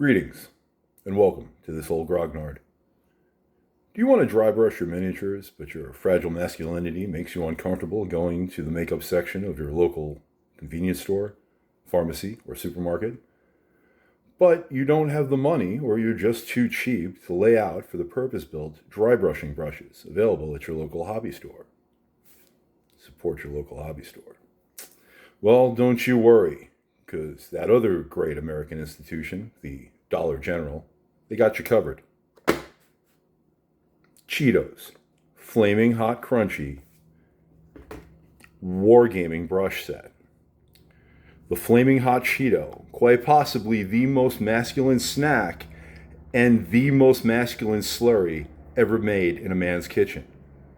Greetings, and welcome to this old grognard. Do you want to dry brush your miniatures, but your fragile masculinity makes you uncomfortable going to the makeup section of your local convenience store, pharmacy, or supermarket? But you don't have the money, or you're just too cheap to lay out for the purpose-built dry brushing brushes available at your local hobby store. Support your local hobby store. Well, don't you worry, because that other great American institution, the Dollar General, they got you covered. Cheetos, Flaming Hot Crunchy, Wargaming Brush Set. The Flaming Hot Cheeto, quite possibly the most masculine snack and the most masculine slurry ever made in a man's kitchen.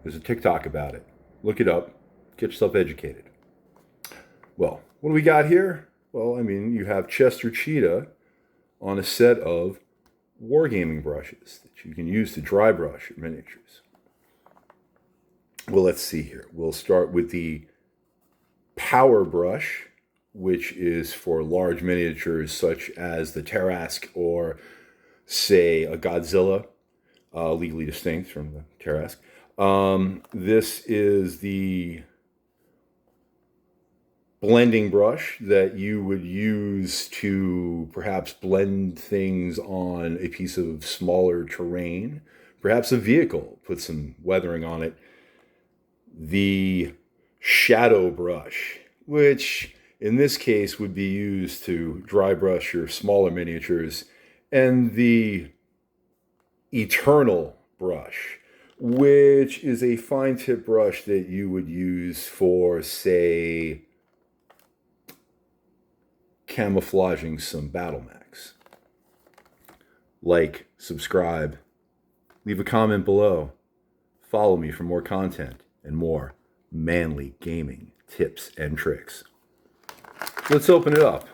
There's a TikTok about it. Look it up. Get yourself educated. Well, what do we got here? Well, you have Chester Cheetah on a set of wargaming brushes that you can use to dry brush your miniatures. Well, let's see here. We'll start with the Power Brush, which is for large miniatures such as the Tarrasque or, say, a Godzilla, legally distinct from the Tarrasque. This is the blending brush that you would use to perhaps blend things on a piece of smaller terrain, perhaps a vehicle, put some weathering on it. The shadow brush, which in this case would be used to dry brush your smaller miniatures, and the eternal brush, which is a fine tip brush that you would use for, say, camouflaging some battle mechs. Like, subscribe, leave a comment below, follow me for more content and more manly gaming tips and tricks. Let's open it up.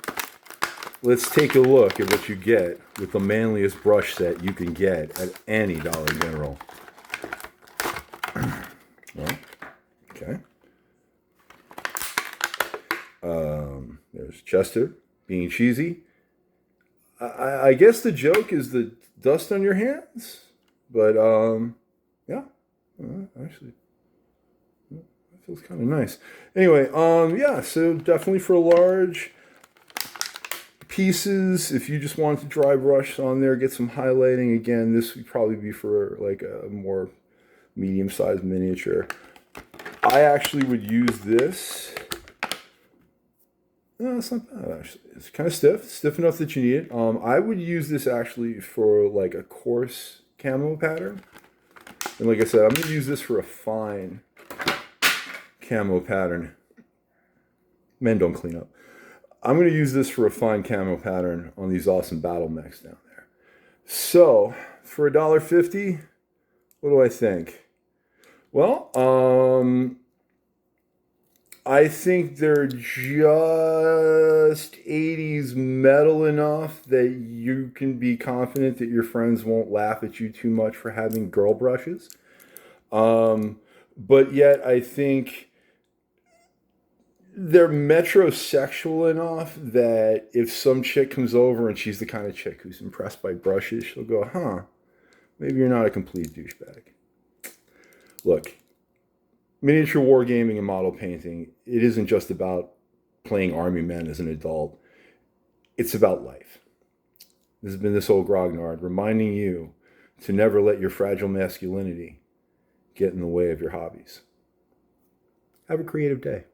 Let's take a look at what you get with the manliest brush set you can get at any Dollar General. Well, okay. There's Chester being cheesy. I guess the joke is the dust on your hands, but yeah, actually, that feels kind of nice. Anyway, yeah, so definitely for large pieces, if you just wanted to dry brush on there, get some highlighting. Again, this would probably be for like a more medium-sized miniature. I actually would use this. No, it's not bad, actually. It's kind of stiff enough that you need it. I would use this actually for like a coarse camo pattern. And like I said, I'm going to use this for a fine camo pattern. Men don't clean up. I'm going to use this for a fine camo pattern on these awesome battle mechs down there. So, for $1.50, what do I think? Well, I think they're just 80s metal enough that you can be confident that your friends won't laugh at you too much for having girl brushes. But yet I think they're metrosexual enough that if some chick comes over and she's the kind of chick who's impressed by brushes, she'll go, huh, maybe you're not a complete douchebag. Look, miniature wargaming and model painting, it isn't just about playing army men as an adult. It's about life. This has been this old grognard reminding you to never let your fragile masculinity get in the way of your hobbies. Have a creative day.